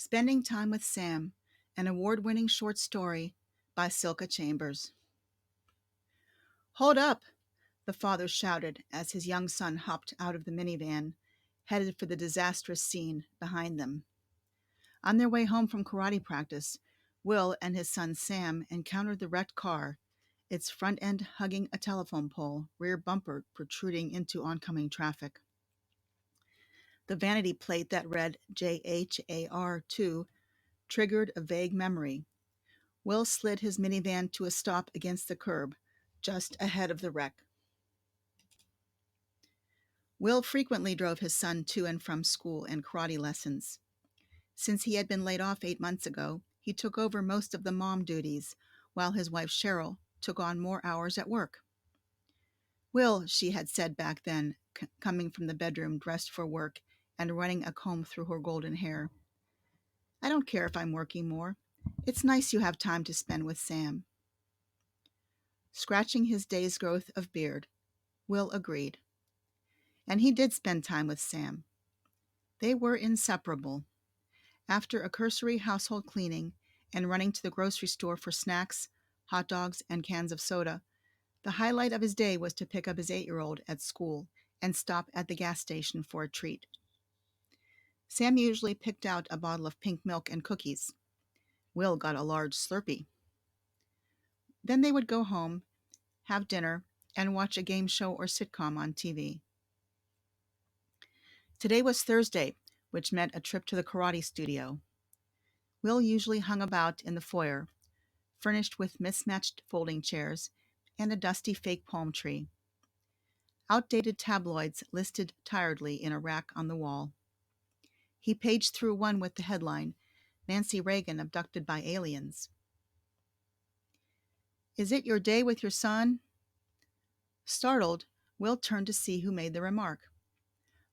Spending Time with Sam, an award-winning short story by Silka Chambers. "Hold up!" the father shouted as his young son hopped out of the minivan, headed for the disastrous scene behind them. On their way home from karate practice, Will and his son Sam encountered the wrecked car, its front end hugging a telephone pole, rear bumper protruding into oncoming traffic. The vanity plate that read JHAR2 triggered a vague memory. Will slid his minivan to a stop against the curb, just ahead of the wreck. Will frequently drove his son to and from school and karate lessons. Since he had been laid off 8 months ago, he took over most of the mom duties, while his wife Cheryl took on more hours at work. "Will," she had said back then, coming from the bedroom dressed for work and running a comb through her golden hair, "I don't care if I'm working more. It's nice you have time to spend with Sam." Scratching his day's growth of beard, Will agreed. And he did spend time with Sam. They were inseparable. After a cursory household cleaning and running to the grocery store for snacks, hot dogs, and cans of soda, the highlight of his day was to pick up his 8-year-old at school and stop at the gas station for a treat. Sam usually picked out a bottle of pink milk and cookies. Will got a large Slurpee. Then they would go home, have dinner, and watch a game show or sitcom on TV. Today was Thursday, which meant a trip to the karate studio. Will usually hung about in the foyer, furnished with mismatched folding chairs and a dusty fake palm tree. Outdated tabloids listed tiredly in a rack on the wall. He paged through one with the headline, "Nancy Reagan Abducted by Aliens." "Is it your day with your son?" Startled, Will turned to see who made the remark.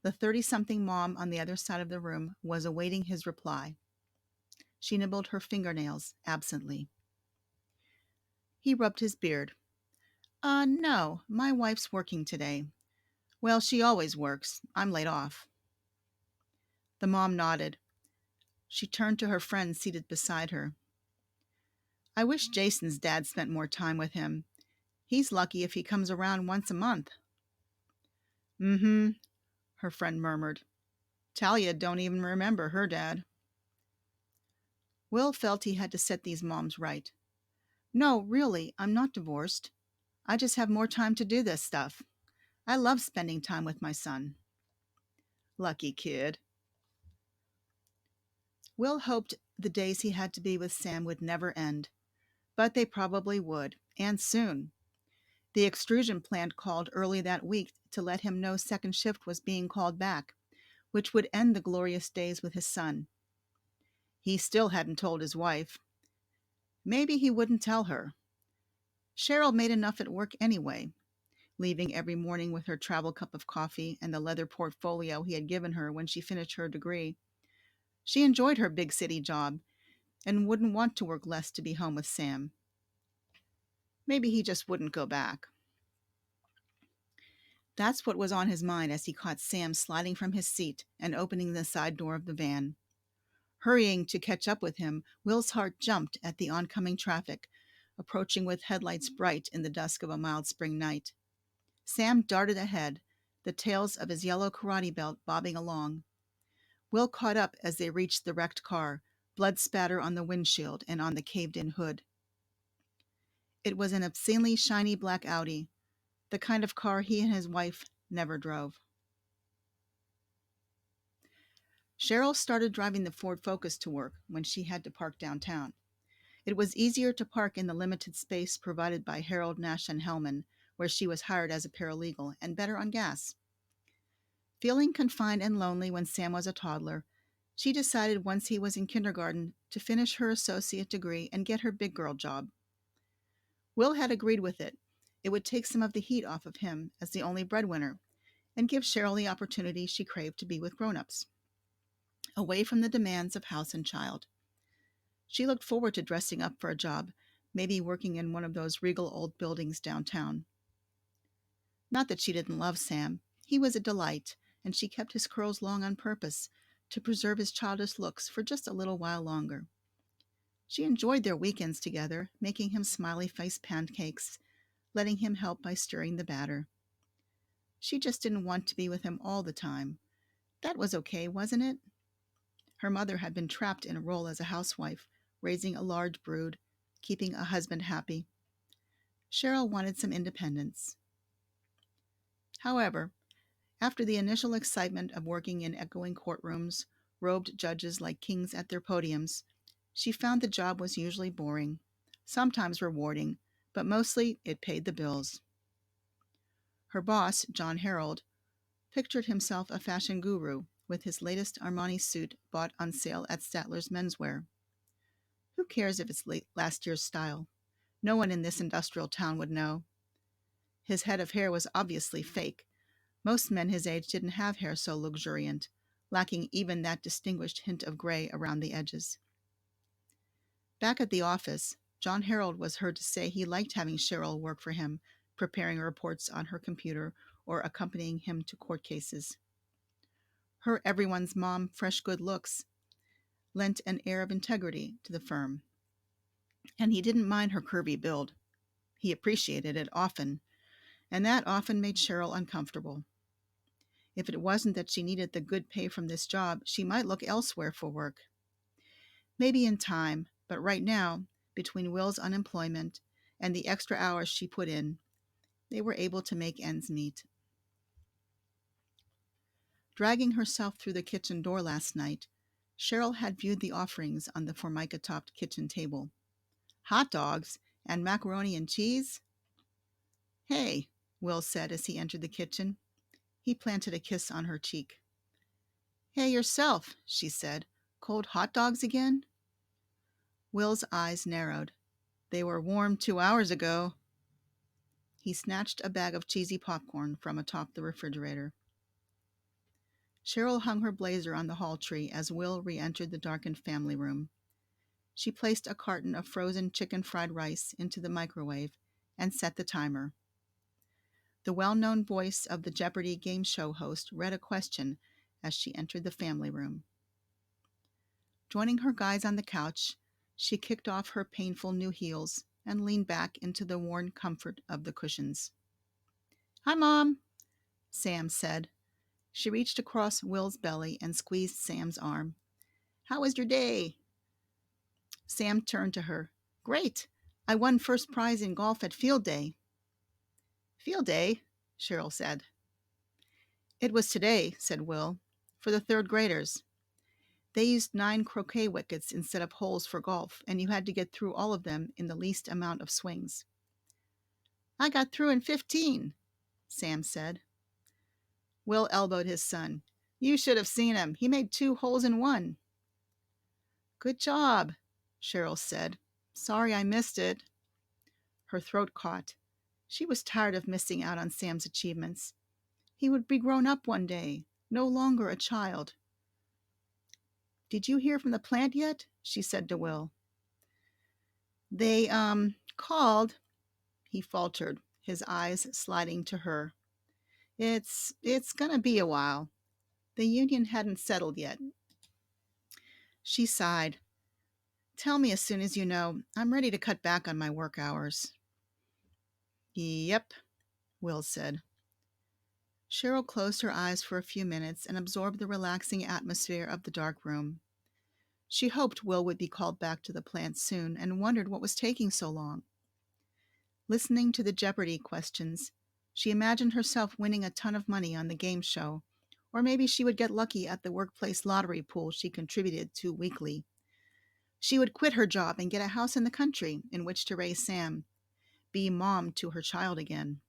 The 30-something mom on the other side of the room was awaiting his reply. She nibbled her fingernails absently. He rubbed his beard. No, my wife's working today." "Well, she always works. I'm laid off." The mom nodded. She turned to her friend seated beside her. "I wish Jason's dad spent more time with him. He's lucky if he comes around once a month." "Mm-hmm," her friend murmured. "Talia don't even remember her dad." Will felt he had to set these moms right. "No, really, I'm not divorced. I just have more time to do this stuff. I love spending time with my son." "Lucky kid." Will hoped the days he had to be with Sam would never end, but they probably would, and soon. The extrusion plant called early that week to let him know second shift was being called back, which would end the glorious days with his son. He still hadn't told his wife. Maybe he wouldn't tell her. Cheryl made enough at work anyway, leaving every morning with her travel cup of coffee and the leather portfolio he had given her when she finished her degree. She enjoyed her big city job and wouldn't want to work less to be home with Sam. Maybe he just wouldn't go back. That's what was on his mind as he caught Sam sliding from his seat and opening the side door of the van. Hurrying to catch up with him, Will's heart jumped at the oncoming traffic, approaching with headlights bright in the dusk of a mild spring night. Sam darted ahead, the tails of his yellow karate belt bobbing along. Will caught up as they reached the wrecked car, blood spatter on the windshield and on the caved-in hood. It was an obscenely shiny black Audi, the kind of car he and his wife never drove. Cheryl started driving the Ford Focus to work when she had to park downtown. It was easier to park in the limited space provided by Harold Nash and Hellman, where she was hired as a paralegal, and better on gas. Feeling confined and lonely when Sam was a toddler, she decided once he was in kindergarten to finish her associate degree and get her big girl job. Will had agreed with it. It would take some of the heat off of him as the only breadwinner and give Cheryl the opportunity she craved to be with grown-ups, away from the demands of house and child. She looked forward to dressing up for a job, maybe working in one of those regal old buildings downtown. Not that she didn't love Sam. He was a delight, and she kept his curls long on purpose, to preserve his childish looks for just a little while longer. She enjoyed their weekends together, making him smiley face pancakes, letting him help by stirring the batter. She just didn't want to be with him all the time. That was okay, wasn't it? Her mother had been trapped in a role as a housewife, raising a large brood, keeping a husband happy. Cheryl wanted some independence. However, after the initial excitement of working in echoing courtrooms, robed judges like kings at their podiums, she found the job was usually boring, sometimes rewarding, but mostly it paid the bills. Her boss, John Harold, pictured himself a fashion guru with his latest Armani suit bought on sale at Statler's Menswear. Who cares if it's last year's style? No one in this industrial town would know. His head of hair was obviously fake. Most men his age didn't have hair so luxuriant, lacking even that distinguished hint of gray around the edges. Back at the office, John Harold was heard to say he liked having Cheryl work for him, preparing reports on her computer or accompanying him to court cases. Her everyone's mom fresh good looks lent an air of integrity to the firm, and he didn't mind her curvy build. He appreciated it often, and that often made Cheryl uncomfortable. If it wasn't that she needed the good pay from this job, she might look elsewhere for work. Maybe in time, but right now, between Will's unemployment and the extra hours she put in, they were able to make ends meet. Dragging herself through the kitchen door last night, Cheryl had viewed the offerings on the formica-topped kitchen table. Hot dogs and macaroni and cheese? Hey, Will said as he entered the kitchen. He planted a kiss on her cheek. Hey yourself, she said. Cold hot dogs again? Will's eyes narrowed. They were warm 2 hours ago. He snatched a bag of cheesy popcorn from atop the refrigerator. Cheryl hung her blazer on the hall tree as Will re-entered the darkened family room. She placed a carton of frozen chicken fried rice into the microwave and set the timer. The well-known voice of the Jeopardy game show host read a question as she entered the family room. Joining her guys on the couch, she kicked off her painful new heels and leaned back into the worn comfort of the cushions. Hi, Mom, Sam said. She reached across Will's belly and squeezed Sam's arm. How was your day? Sam turned to her. Great. I won first prize in golf at field day. Field day? Cheryl said. It was today, said Will, for the third graders. They used 9 croquet wickets instead of holes for golf, and you had to get through all of them in the least amount of swings. I got through in 15, Sam said. Will elbowed his son. You should have seen him. He made 2 holes in 1. Good job, Cheryl said. Sorry I missed it. Her throat caught. She was tired of missing out on Sam's achievements. He would be grown up one day, no longer a child. Did you hear from the plant yet? She said to Will. They, called, he faltered, his eyes sliding to her. It's gonna be a while. The union hadn't settled yet. She sighed. Tell me as soon as you know. I'm ready to cut back on my work hours. Yep, Will said. Cheryl closed her eyes for a few minutes and absorbed the relaxing atmosphere of the dark room. She hoped Will would be called back to the plant soon and wondered what was taking so long. Listening to the Jeopardy questions, she imagined herself winning a ton of money on the game show, or maybe she would get lucky at the workplace lottery pool she contributed to weekly. She would quit her job and get a house in the country in which to raise Sam, be mom to her child again.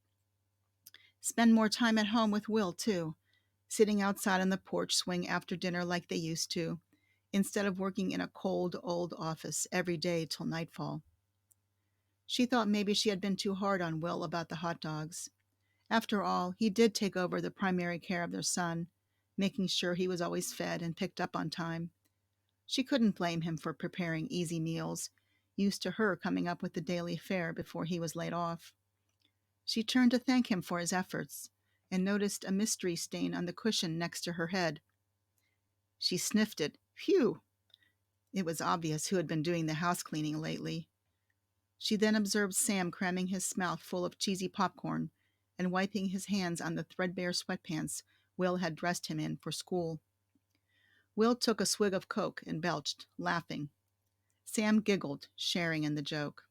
Spend more time at home with Will, too, sitting outside on the porch swing after dinner like they used to, instead of working in a cold, old office every day till nightfall. She thought maybe she had been too hard on Will about the hot dogs. After all, he did take over the primary care of their son, making sure he was always fed and picked up on time. She couldn't blame him for preparing easy meals, used to her coming up with the daily fare before he was laid off. She turned to thank him for his efforts and noticed a mystery stain on the cushion next to her head. She sniffed it. Phew! It was obvious who had been doing the house cleaning lately. She then observed Sam cramming his mouth full of cheesy popcorn and wiping his hands on the threadbare sweatpants Will had dressed him in for school. Will took a swig of Coke and belched, laughing. Sam giggled, sharing in the joke.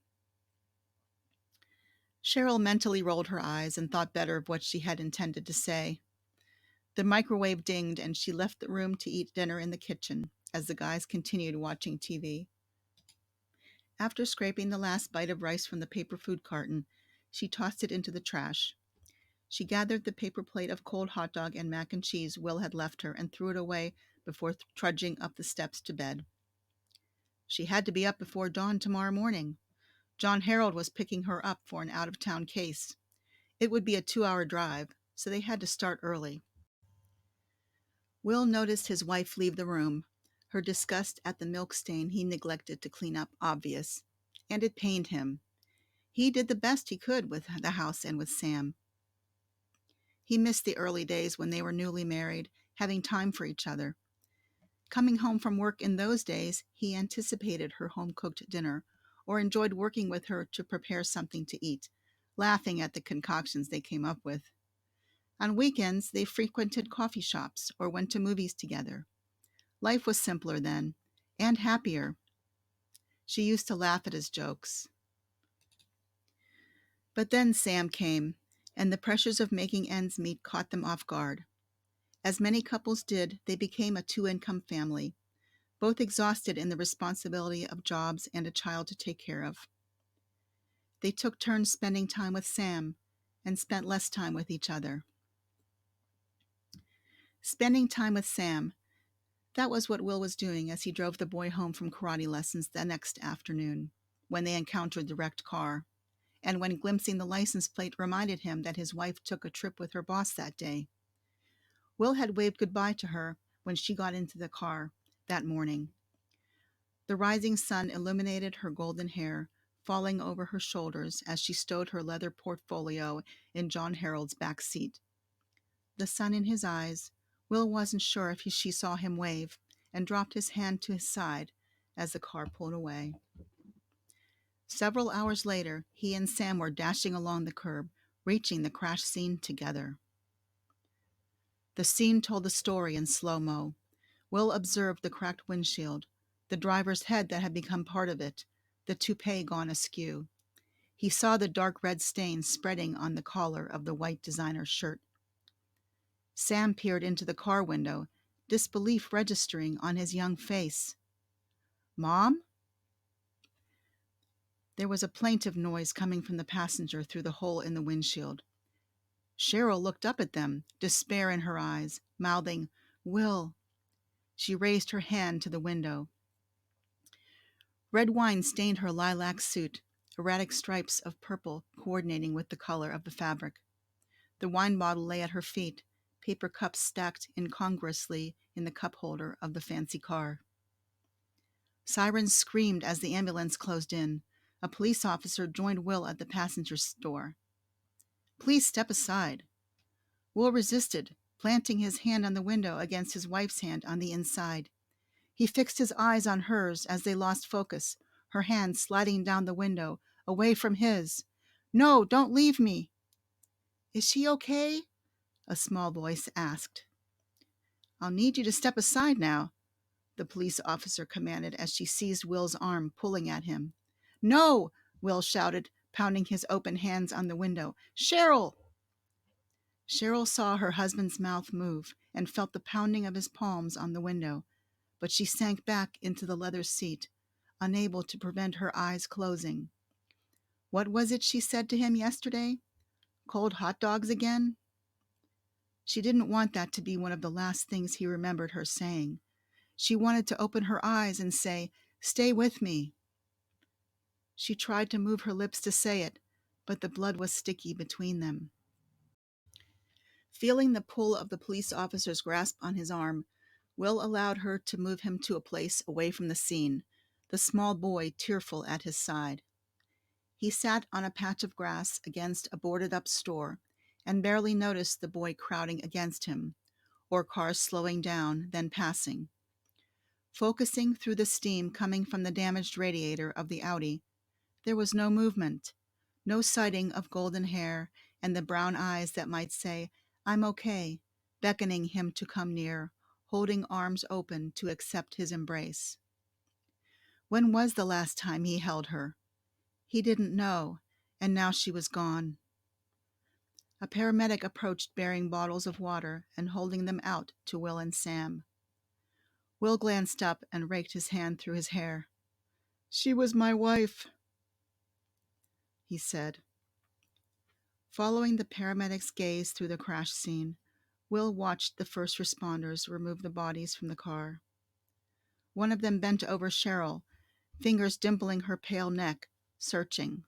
Cheryl mentally rolled her eyes and thought better of what she had intended to say. The microwave dinged and she left the room to eat dinner in the kitchen as the guys continued watching TV. After scraping the last bite of rice from the paper food carton, she tossed it into the trash. She gathered the paper plate of cold hot dog and mac and cheese Will had left her and threw it away before trudging up the steps to bed. She had to be up before dawn tomorrow morning. John Harold was picking her up for an out-of-town case. It would be a 2-hour drive, so they had to start early. Will noticed his wife leave the room, her disgust at the milk stain he neglected to clean up obvious, and it pained him. He did the best he could with the house and with Sam. He missed the early days when they were newly married, having time for each other. Coming home from work in those days, he anticipated her home-cooked dinner, or enjoyed working with her to prepare something to eat, laughing at the concoctions they came up with. On weekends, they frequented coffee shops or went to movies together. Life was simpler then, and happier. She used to laugh at his jokes. But then Sam came, and the pressures of making ends meet caught them off guard. As many couples did, they became a two-income family, both exhausted in the responsibility of jobs and a child to take care of. They took turns spending time with Sam and spent less time with each other. Spending time with Sam, that was what Will was doing as he drove the boy home from karate lessons the next afternoon, when they encountered the wrecked car, and when glimpsing the license plate reminded him that his wife took a trip with her boss that day. Will had waved goodbye to her when she got into the car that morning. The rising sun illuminated her golden hair, falling over her shoulders as she stowed her leather portfolio in John Harold's back seat. The sun in his eyes, Will wasn't sure if she saw him wave, and dropped his hand to his side as the car pulled away. Several hours later, he and Sam were dashing along the curb, reaching the crash scene together. The scene told the story in slow-mo. Will observed the cracked windshield, the driver's head that had become part of it, the toupee gone askew. He saw the dark red stain spreading on the collar of the white designer shirt. Sam peered into the car window, disbelief registering on his young face. "Mom?" There was a plaintive noise coming from the passenger through the hole in the windshield. Cheryl looked up at them, despair in her eyes, mouthing, "Will." She raised her hand to the window. Red wine stained her lilac suit, erratic stripes of purple coordinating with the color of the fabric. The wine bottle lay at her feet, paper cups stacked incongruously in the cup holder of the fancy car. Sirens screamed as the ambulance closed in. A police officer joined Will at the passenger's door. "Please step aside." Will resisted, planting his hand on the window against his wife's hand on the inside. He fixed his eyes on hers as they lost focus, her hand sliding down the window, away from his. "No, don't leave me." "Is she okay?" a small voice asked. "I'll need you to step aside now," the police officer commanded as she seized Will's arm, pulling at him. "No!" Will shouted, pounding his open hands on the window. "Cheryl!" Cheryl saw her husband's mouth move and felt the pounding of his palms on the window, but she sank back into the leather seat, unable to prevent her eyes closing. What was it she said to him yesterday? Cold hot dogs again? She didn't want that to be one of the last things he remembered her saying. She wanted to open her eyes and say, "Stay with me." She tried to move her lips to say it, but the blood was sticky between them. Feeling the pull of the police officer's grasp on his arm, Will allowed her to move him to a place away from the scene, the small boy tearful at his side. He sat on a patch of grass against a boarded-up store and barely noticed the boy crowding against him, or cars slowing down, then passing. Focusing through the steam coming from the damaged radiator of the Audi, there was no movement, no sighting of golden hair and the brown eyes that might say, "I'm okay," beckoning him to come near, holding arms open to accept his embrace. When was the last time he held her? He didn't know, and now she was gone. A paramedic approached bearing bottles of water and holding them out to Will and Sam. Will glanced up and raked his hand through his hair. "She was my wife," he said. Following the paramedic's gaze through the crash scene, Will watched the first responders remove the bodies from the car. One of them bent over Cheryl, fingers dimpling her pale neck, searching.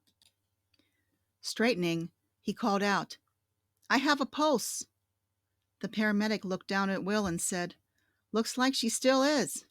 Straightening, he called out, "I have a pulse." The paramedic looked down at Will and said, "Looks like she still is."